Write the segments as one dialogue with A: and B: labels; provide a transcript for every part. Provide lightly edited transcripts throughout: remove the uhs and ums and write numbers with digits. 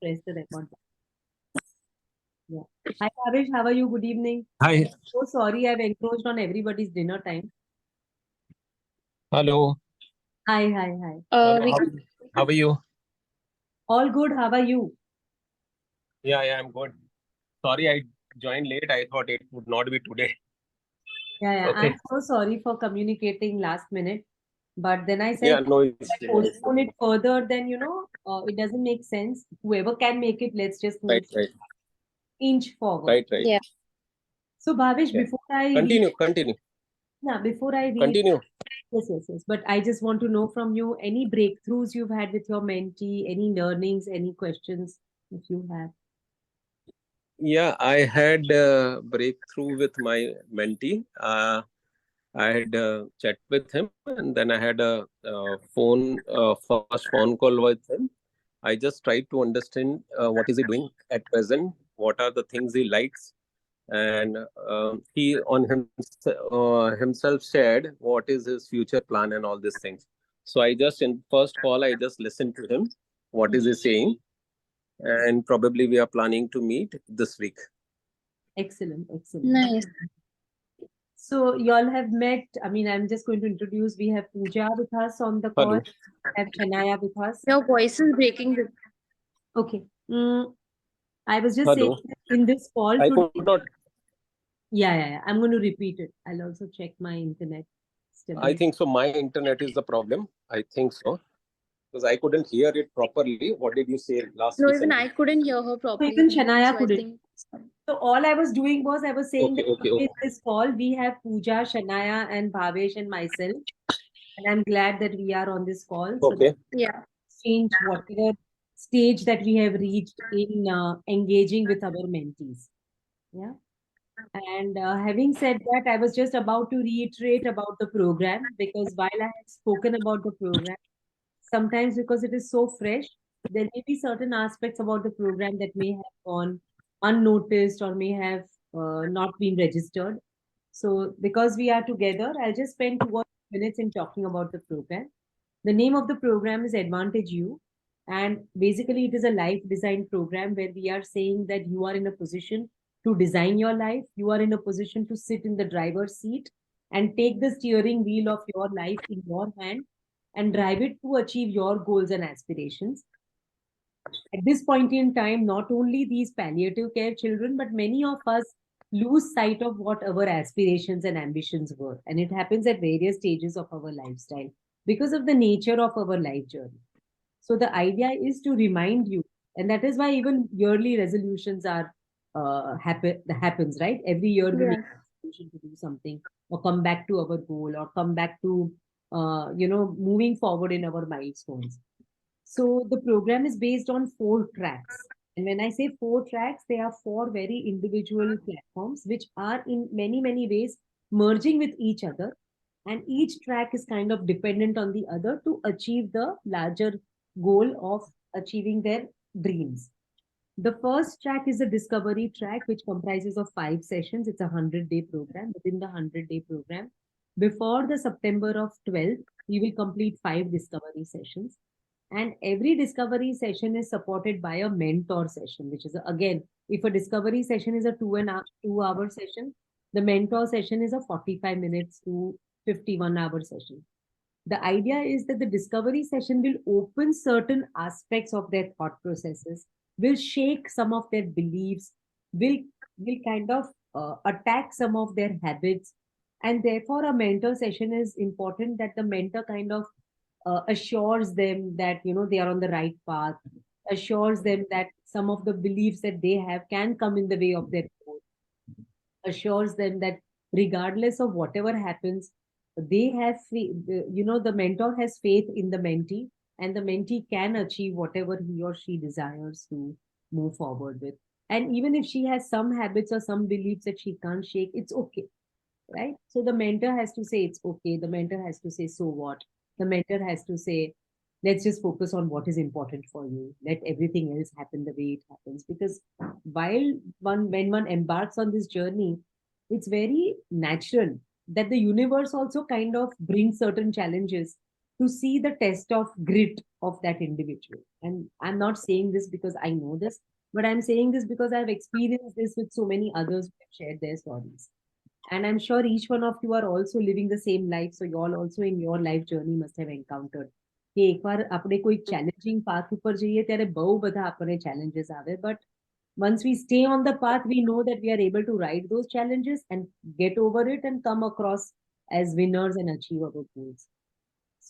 A: press the record button. Yeah. Hi, Bhavesh. How are you? Good evening.
B: Hi.
A: So sorry, I've encroached on everybody's dinner time.
B: Hello.
A: Hi, hi, hi.
B: Hello.
C: We
B: How are you?
A: All good. How are you?
B: Yeah, I'm good. Sorry, I joined late. I thought it would not be today.
A: Yeah. I'm
B: Okay.
A: so sorry for communicating last minute. But then I
B: Yeah,
A: said,
B: no,
A: if I
B: it's
A: postpone it further, then, it doesn't make sense. Whoever can make it, let's just move
B: right.
A: inch forward.
B: Right.
C: Yeah.
A: So, Bhavesh,
B: Yeah.
A: before I read,
B: Continue.
A: yes. But I just want to know from you any breakthroughs you've had with your mentee, any learnings, any questions if you have.
B: Yeah, I had a breakthrough with my mentee. I had chat with him, and then I had a first phone call with him. I just tried to understand what is he doing at present, what are the things he likes, and he on himself shared what is his future plan and all these things. So I just in first call I just listened to him, what is he saying, and probably we are planning to meet this week.
A: Excellent.
C: Nice.
A: So y'all have met. I mean, I'm just going to introduce. We have Pooja with us on the call.
B: Hello.
A: We have Shania with us.
C: Your voice is breaking.
A: Okay. I was just saying
B: Hello.
A: that in this call
B: I
A: today.
B: could not.
A: Yeah. I'm going to repeat it. I'll also check my internet
B: I
A: stability.
B: think so. My internet is the problem. I think so because I couldn't hear it properly. What did you say last?
C: No, even I couldn't hear her
A: So
C: properly.
A: even Shania
C: So I
A: couldn't.
C: think
A: So all I was doing was I was saying that
B: Okay.
A: in this call we have Pooja, Shania, and Bhavesh and myself, and I'm glad that we are on this call. So
B: Okay.
C: yeah.
A: change whatever stage that we have reached in engaging with our mentees. Yeah. And having said that, I was just about to reiterate about the program because while I have spoken about the program, sometimes because it is so fresh, there may be certain aspects about the program that may have gone unnoticed or may have not been registered. So, because we are together, I'll just spend 2 or 3 minutes in talking about the program. The name of the program is Advantage You. And basically, it is a life design program where we are saying that you are in a position to design your life. You are in a position to sit in the driver's seat and take the steering wheel of your life in your hand and drive it to achieve your goals and aspirations. At this point in time, not only these palliative care children, but many of us lose sight of what our aspirations and ambitions were. And it happens at various stages of our lifestyle because of the nature of our life journey. So the idea is to remind you, and that is why even yearly resolutions are happens, right? Every year we make
C: Yeah.
A: a resolution to do something or come back to our goal or come back to moving forward in our milestones. So the program is based on 4 tracks. And when I say 4 tracks, they are 4 very individual platforms which are in many ways merging with each other. And each track is kind of dependent on the other to achieve the larger goal of achieving their dreams. The first track is a discovery track, which comprises of 5 sessions. It's a 100-day program. Within the 100-day program, before the September of 12th, we will complete 5 discovery sessions. And every discovery session is supported by a mentor session, which is again, if a discovery session is a 2 hour session, the mentor session is a 45 minutes to 51-hour session. The idea is that the discovery session will open certain aspects of their thought processes, will shake some of their beliefs, will will kind of attack some of their habits, and therefore a mentor session is important that the mentor kind of assures them that they are on the right path, assures them that some of the beliefs that they have can come in the way of their growth, assures them that regardless of whatever happens, they have the mentor has faith in the mentee, and the mentee can achieve whatever he or she desires to move forward with. And even if she has some habits or some beliefs that she can't shake, it's okay, right? So the mentor has to say it's okay. The mentor has to say, so what? The mentor has to say, let's just focus on what is important for you. Let everything else happen the way it happens. Because when one embarks on this journey, it's very natural that the universe also kind of brings certain challenges to see the test of grit of that individual. And I'm not saying this because I know this, but I'm saying this because I've experienced this with so many others who have shared their stories. And I'm sure each one of you are also living the same life. So you all also in your life journey must have encountered કે એકવાર આપણે કોઈ challenging path ઉપર જઈએ ત્યારે બહુ બધા આપણને challenges આવે, but once we stay on the path, we know that we are able to ride those challenges and get over it and come across as winners and achieve our goals.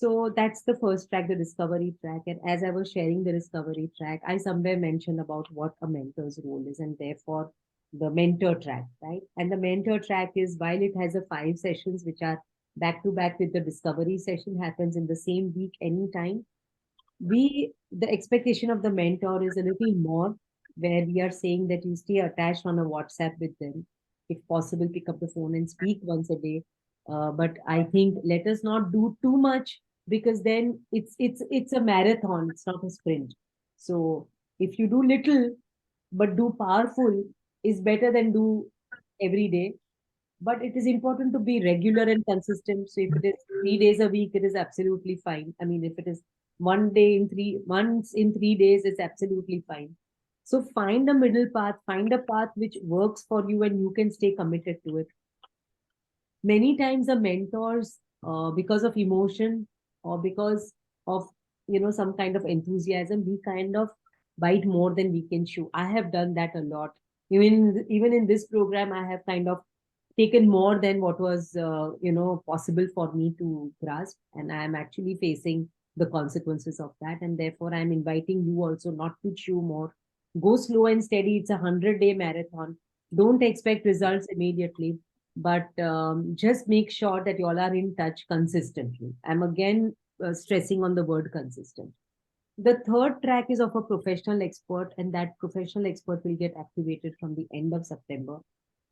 A: So that's the first track, the discovery track. And as I was sharing the discovery track, I somewhere mentioned about what a mentor's role is, and therefore the mentor track, right? And the mentor track is, while it has a 5 sessions which are back to back with the discovery session, happens in the same week anytime, the expectation of the mentor is a little more, where we are saying that you stay attached on a WhatsApp with them, if possible pick up the phone and speak once a day. But I think let us not do too much, because then it's a marathon, it's not a sprint. So if you do little but do powerful, is better than do every day. But it is important to be regular and consistent. So if it is 3 days a week, it is absolutely fine. I mean, if it is one day in three months in 3 days, it's absolutely fine. So find a middle path, find a path which works for you and you can stay committed to it. Many times the mentors, because of emotion or because of some kind of enthusiasm, we kind of bite more than we can chew. I have done that a lot. Even in this program, I have kind of taken more than what was possible for me to grasp, and I am actually facing the consequences of that. And therefore I'm inviting you also not to chew more. Go slow and steady. It's a 100-day marathon. Don't expect results immediately, but just make sure that you all are in touch consistently. I'm again stressing on the word consistent. The third track is of a professional expert, and that professional expert will get activated from the end of September.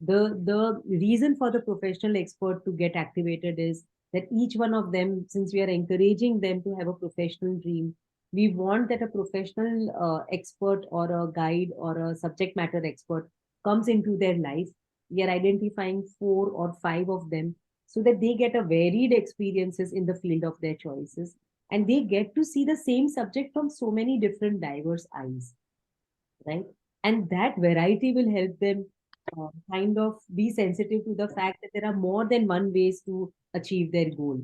A: The reason for the professional expert to get activated is that each one of them, since we are encouraging them to have a professional dream, we want that a professional expert or a guide or a subject matter expert comes into their life. We are identifying 4 or 5 of them so that they get a varied experiences in the field of their choices, and they get to see the same subject from so many different diverse eyes, right? And that variety will help them kind of be sensitive to the fact that there are more than one ways to achieve their goal.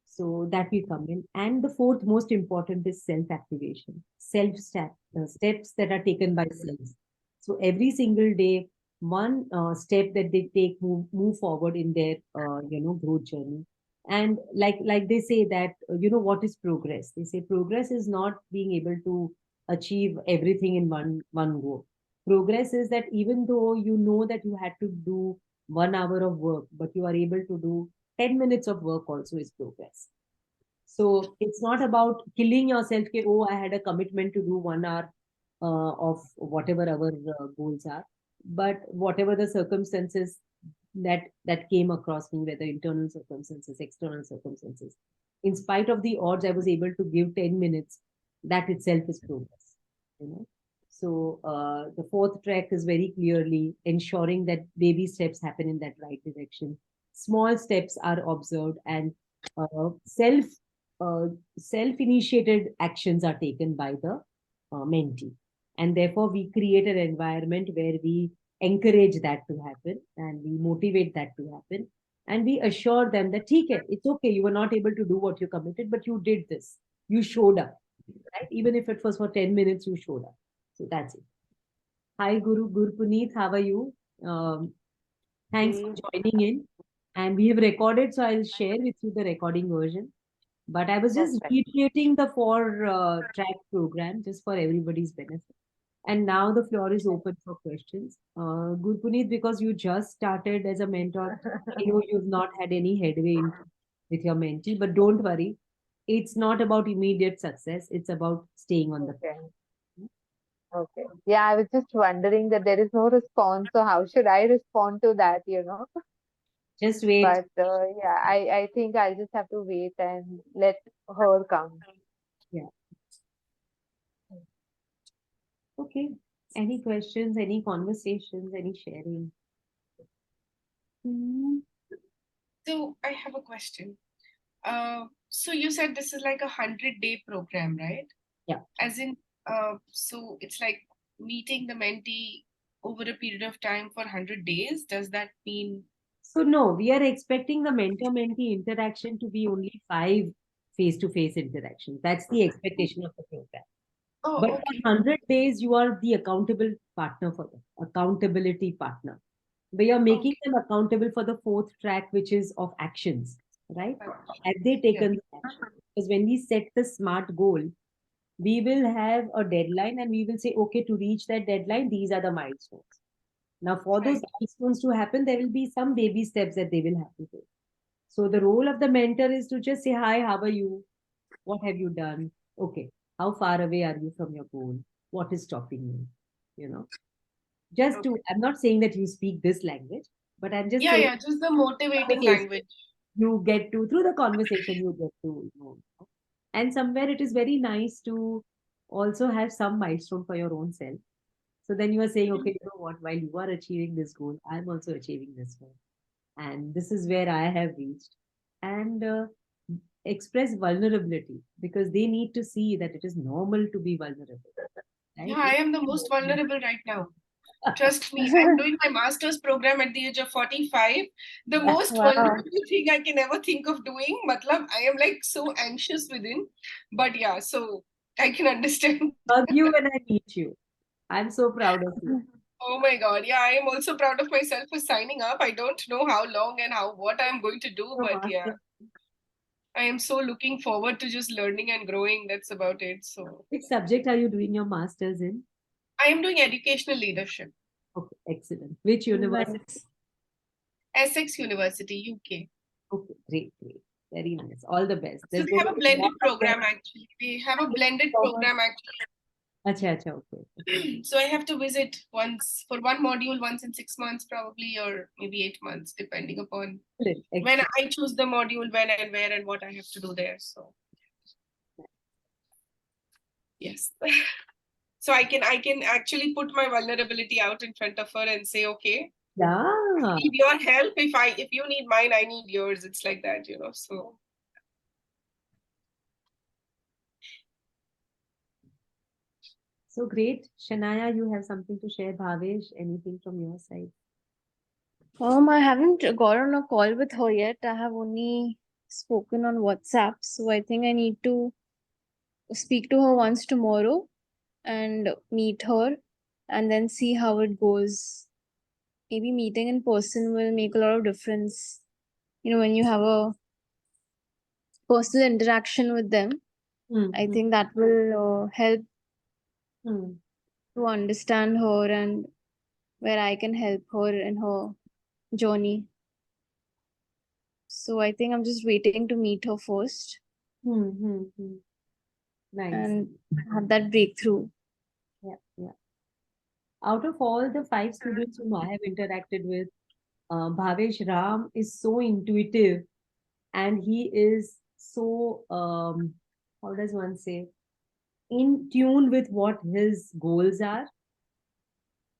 A: So that will come in. And the fourth most important is self-activation, steps that are taken by self. So every single day, one step that they take, move forward in their growth journey. And like they say that what is progress? They say progress is not being able to achieve everything in one go. Progress is that even though you know that you had to do 1 hour of work, but you are able to do 10 minutes of work also is progress. So it's not about killing yourself. Ke, oh, I had a commitment to do 1 hour of whatever our goals are. But whatever the circumstances that came across me, whether internal circumstances, external circumstances, in spite of the odds, I was able to give 10 minutes. That itself is progress. So the fourth track is very clearly ensuring that baby steps happen in that right direction. Small steps are observed, and uh, self self-initiated actions are taken by the mentee. And therefore, we create an environment where we encourage that to happen and we motivate that to happen. And we assure them that, it's okay, you were not able to do what you committed, but you did this. You showed up, right? Even if it was for 10 minutes, you showed up. So that's it. Hi, Guru Puneet, how are you? Thanks for joining in. And we have recorded, so I'll share with you the recording version. But I was just recreating the 4 track program just for everybody's benefit. And now the floor is open for questions. Gurpuneet, because you just started as a mentor, I know you've not had any headway with your mentee, but don't worry. It's not about immediate success. It's about staying on the path.
D: Okay. Yeah, I was just wondering that there is no response. So how should I respond to that,
A: Just wait.
D: But yeah, I think I'll just have to wait and let her come.
A: Yeah. Okay. Any questions, any conversations, any sharing?
E: So I have a question. So you said this is like a 100-day program, right?
A: Yeah.
E: As in, so it's like meeting the mentee over a period of time for 100 days. Does that mean?
A: So no, we are expecting the mentor-mentee interaction to be only 5 face-to-face interactions. That's the expectation of the program.
E: Oh,
A: But
E: okay.
A: for 100 days, you are the accountable partner for them, accountability partner. We are making them accountable for the 4th track, which is of actions, right? Have they taken the action? Because when we set the SMART goal, we will have a deadline and we will say, okay, to reach that deadline, these are the milestones. Now, for those milestones to happen, there will be some baby steps that they will have to take. So the role of the mentor is to just say, hi, how are you? What have you done? Okay. How far away are you from your goal? What is stopping you? You know, just to, I'm not saying that you speak this language, but I'm just saying,
E: Just the motivating
A: conversation,
E: language.
A: you get to, through the conversation, you get to know. And somewhere it is very nice to also have some milestone for your own self. So then you are saying, okay, you know what, while you are achieving this goal, I'm also achieving this goal. And this is where I have reached. And express vulnerability because they need to see that it is normal to be vulnerable. Right?
E: Yeah, I am the most vulnerable right now. Trust me, I'm doing my master's program at the age of 45. The most vulnerable thing I can ever think of doing. Matlab, I am like so anxious within. But yeah, so I can understand.
A: Hug you when I meet you. I'm so proud of you.
E: Oh my God. Yeah, I am also proud of myself for signing up. I don't know how long and what I'm going to do, but yeah, I am so looking forward to just learning and growing. That's about it. So,
A: Which subject are you doing your master's in?
E: I am doing educational leadership.
A: Okay, excellent. Which university?
E: Essex University, UK.
A: Okay, great, great. Very nice. All the best.
E: So
A: There's
E: they
A: going
E: have
A: to
E: a
A: be
E: blended
A: lot of
E: program actually. They have a blended program actually.
A: Acha, acha, okay.
E: So I have to visit once for one module once in 6 months probably, or maybe 8 months, depending upon when I choose the module, when and where and what I have to do there. So yes. So I can actually put my vulnerability out in front of her and say, okay,
A: yeah,
E: I need your help. If you need mine, I need yours. It's like that, you know. So
A: so great. Shania, you have something to share. Bhavesh, anything from your side?
C: I haven't got on a call with her yet. I have only spoken on WhatsApp. So I think I need to speak to her once tomorrow and meet her and then see how it goes. Maybe meeting in person will make a lot of difference. You know, when you have a personal interaction with them, I think that will help to understand her and where I can help her in her journey. So I think I'm just waiting to meet her first
A: Nice.
C: and have that breakthrough.
A: Yeah, yeah. Out of all the 5 students whom I have interacted with, Bhavesh Ram is so intuitive and he is so, how does one say, in tune with what his goals are.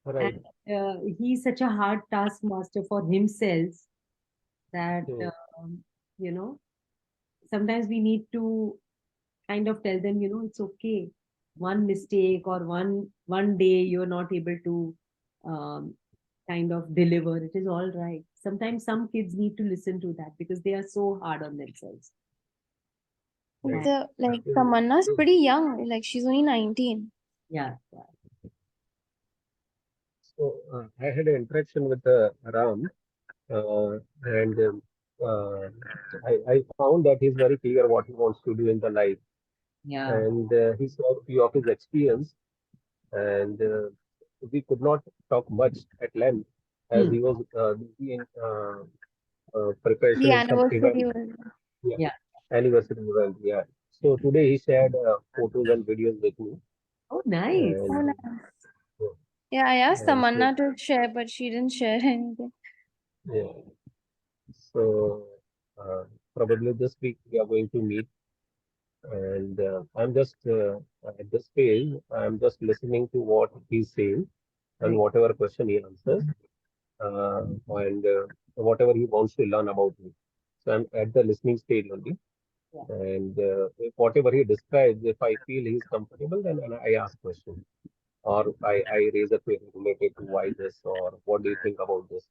B: Right.
A: And he's such a hard taskmaster for himself that, you know, sometimes we need to kind of tell them, you know, it's okay. One mistake or one day you're not able to kind of deliver. It is all right. Sometimes some kids need to listen to that because they are so hard on themselves.
C: But like Tamanna's pretty young, like she's only 19.
A: Yeah.
B: So I had an interaction with Ram, and I found that he's very clear what he wants to do in the life,
A: Yeah.
B: and he shared a few of his experience, and we could not talk much at length as he was busy in preparation
C: The
B: in some
C: anniversary
B: event.
C: was.
B: Yeah. Anniversary event. Yeah. So today he shared photos and videos with me.
A: Oh, nice.
B: And,
C: Oh, nice. Yeah, I asked
B: and
C: Tamanna to share, but she didn't share anything.
B: yeah. So probably this week we are going to meet, and I'm just at this phase. I'm just listening to what he's saying and whatever question he answers, and whatever he wants to learn about me. So I'm at the listening stage only.
A: Yeah.
B: And if whatever he describes, if I feel he's comfortable, then I ask questions, or I raise a query related to why this, or what do you think about this.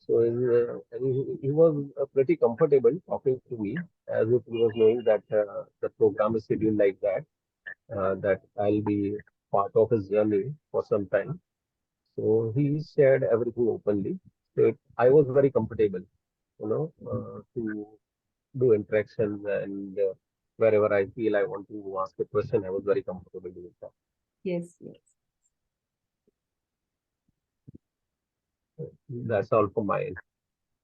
B: So he was pretty comfortable talking to me, as if he was knowing that the program is scheduled like that, that I'll be part of his journey for some time. So he shared everything openly. So I was very comfortable, to do interactions, and wherever I feel I want to ask a question, I was very comfortable doing that.
A: Yes, yes.
B: That's all from my end.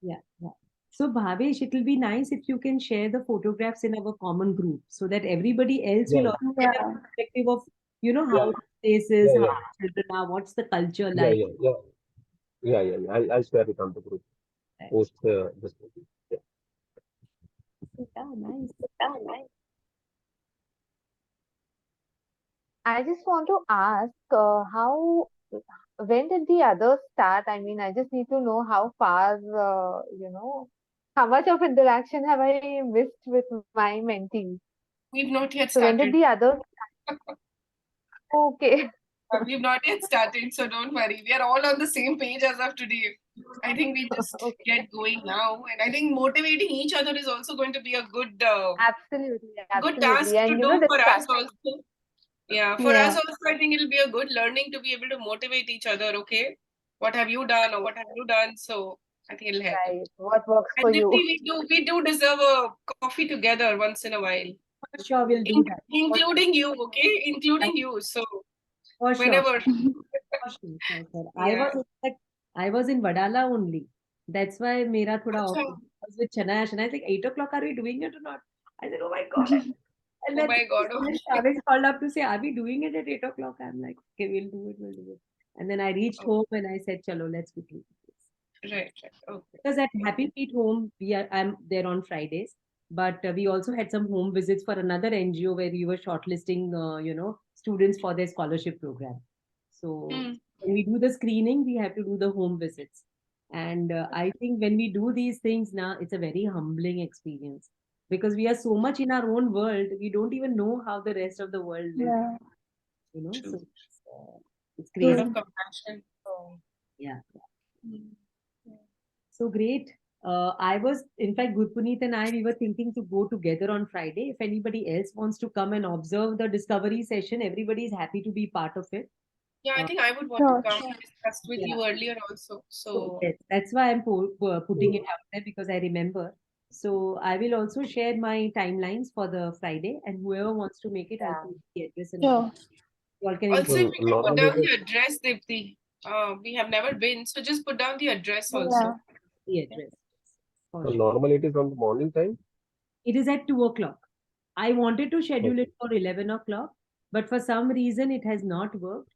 A: Yeah, yeah. So, Bhavesh, it will be nice if you can share the photographs in our common group so that everybody else will
B: Yeah,
A: also get a
C: Yeah.
A: perspective of,
B: yeah,
A: how the place is,
B: yeah,
A: how
B: yeah,
A: the children are, what's the culture
B: yeah,
A: like.
B: yeah, yeah, yeah. I'll share it on the group
A: Right.
B: post this meeting. Yeah.
A: Yeah, nice.
D: I just want to ask when did the others start? I mean, I just need to know how far, how much of interaction have I missed with my mentees?
E: We've not yet
D: So when did
E: started.
D: the others? Okay,
E: We've not yet started, so don't worry. We are all on the same page as of today. I think we just
D: okay,
E: get going now, and I think motivating each other is also going to be a
D: absolutely,
E: good task
D: absolutely,
E: to
D: and
E: do for us
D: discuss.
E: also. Yeah, for us
C: Yeah.
E: also, I think it'll be a good learning to be able to motivate each other. Okay, what have you done, or what have you done? So I think it'll help.
D: Right, what works for
E: And Dipti,
D: you?
E: we do deserve a coffee together once in a while,
A: For sure, we'll do that.
E: including you. Okay,
A: For,
E: including you. So
A: for sure.
E: whenever,
A: For sure, for sure.
E: yeah.
A: I was in Vadala only. That's why mera thoda off.
E: Acha.
A: I was with Chana. Chana is like, 8 o'clock, are we doing it or not? I said, oh my God. And
E: Oh
A: then
E: my God.
A: Shavesh called up to say, are we doing it at 8 o'clock? I'm like, okay, we'll do it. And then I reached
E: Oh,
A: home and I said, chalo, let's quickly do this.
E: right, right. Okay.
A: Because at
E: Okay.
A: Happy Feet Home, I'm there on Fridays, but we also had some home visits for another NGO where we were shortlisting, students for their scholarship program. So
E: Hmm.
A: when we do the screening, we have to do the home visits. And I think when we do these things now, it's a very humbling experience because we are so much in our own world, we don't even know how the rest of the world lives.
C: Yeah.
A: So
E: True.
A: it's
E: A lot
A: crazy.
E: of compassion. Oh.
A: Yeah.
E: Hmm. Yeah.
A: So great. I was, in fact, Gurpuneet and I, we were thinking to go together on Friday. If anybody else wants to come and observe the discovery session, everybody is happy to be part of it.
E: Yeah, I
A: Uh,
E: think I would want to
C: Sure.
E: come. I discussed with
A: yeah.
E: you earlier also.
A: So
E: So
A: yes, that's why I'm putting it out there because I remember. So I will also share my timelines for the Friday, and whoever wants to make it, I'll
D: Yeah.
A: put the address and all.
C: Sure.
A: You all can
E: also, if
A: inform
B: So
E: you can put
B: normally
E: down
B: it is,
E: the address, Dipti. We have never been, so just put down the address
C: Yeah.
E: also.
A: the
E: Yeah.
A: address for
B: so
A: sure.
B: normally it is on the morning time.
A: It is at 2 o'clock. I wanted to schedule
B: Okay.
A: it for 11 o'clock, but for some reason it has not worked.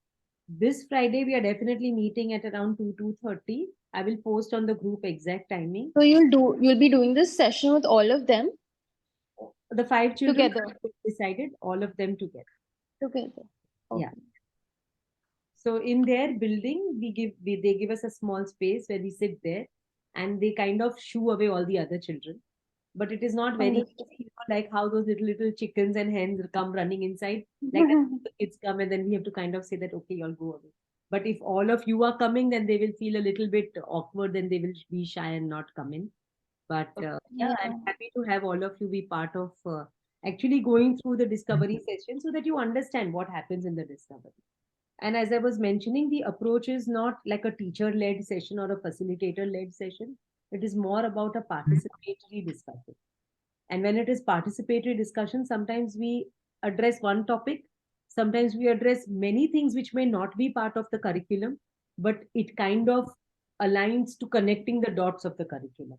A: This Friday, we are definitely meeting at around 2:30. I will post on the group exact timing.
C: So you'll be doing this session with all of them
A: The 5 children
C: together.
A: decided, all of them together.
C: Together.
A: Yeah.
C: Okay.
A: So in their building, they give us a small space where we sit there, and they kind of shoo away all the other children. But it is not very
C: Understood.
A: easy, like how those little chickens and hens come running inside. Like that, the kids come, and then we have to kind of say that, okay, y'all go away. But if all of you are coming, then they will feel a little bit awkward, then they will be shy and not come in. But yeah, I'm
C: Yeah.
A: happy to have all of you be part of actually going through the discovery session so that you understand what happens in the discovery. And as I was mentioning, the approach is not like a teacher led session or a facilitator led session. It is more about a participatory discussion. And when it is participatory discussion, sometimes we address one topic, sometimes we address many things which may not be part of the curriculum, but it kind of aligns to connecting the dots of the curriculum.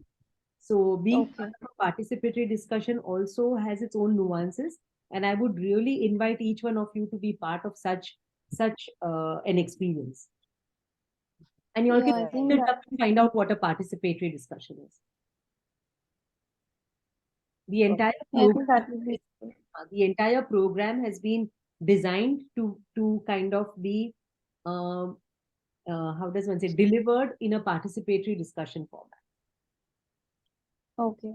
A: So being part
C: Okay.
A: of a participatory discussion also has its own nuances, and I would really invite each one of you to be part of such an experience. And you all can
C: Yeah, I
D: Right.
C: think
A: look it
C: that.
A: up and find out what a participatory discussion is. The entire
C: Yeah, I
A: program,
C: think that will be.
A: the entire program has been designed to kind of be um, how does one say, delivered in a participatory discussion format.
C: Okay.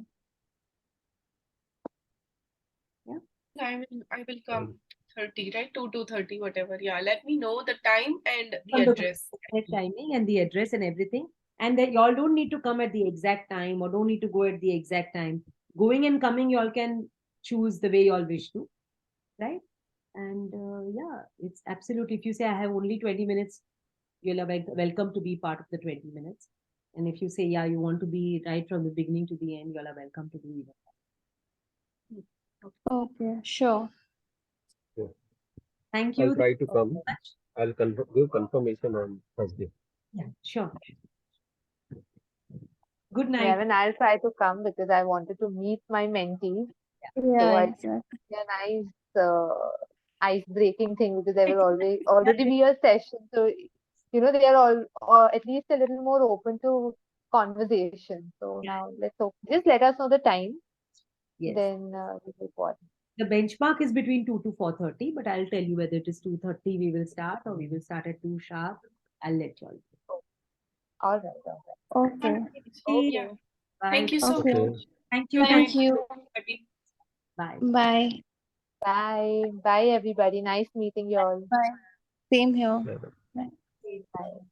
E: I will come 30, right? 2 to 30, whatever. Yeah, let me know the time and the
A: On the
E: address.
A: exact timing and the address and everything. And then y'all don't need to come at the exact time or don't need to go at the exact time. Going and coming, y'all can choose the way y'all wish to, right? And yeah, it's absolutely, if you say I have only 20 minutes, you're welcome to be part of the 20 minutes. And if you say, yeah, you want to be right from the beginning to the end, you're welcome to do even that.
C: Okay, sure.
A: Thank
B: I'll
A: you.
B: try
A: Thank
B: to
A: you so
B: come.
A: much.
B: I'll give confirmation on Thursday.
A: Yeah, sure. Good
D: Yeah,
A: night.
D: even I'll try to come because I wanted to meet my mentees. So
C: Yeah,
D: I
C: exactly.
D: think a nice ice-breaking thing because there will already be a session. So, they are all at least a little more open to conversation. So now let's hope. Just let us know the time.
A: Yes.
D: Then we will go on.
A: The benchmark is between 2 to 4:30, but I'll tell you whether it is 2:30 we will start or we will start at 2 sharp. I'll let you all know.
D: All right.
C: Okay.
E: Yeah.
A: Bye.
E: Thank you so
C: Okay.
E: much.
A: Thank you.
C: Thank you.
A: Bye.
C: Bye.
D: Bye. Bye, everybody. Nice meeting you all.
C: Bye. Same here.
B: Bye-bye.
C: Bye.
D: Bye.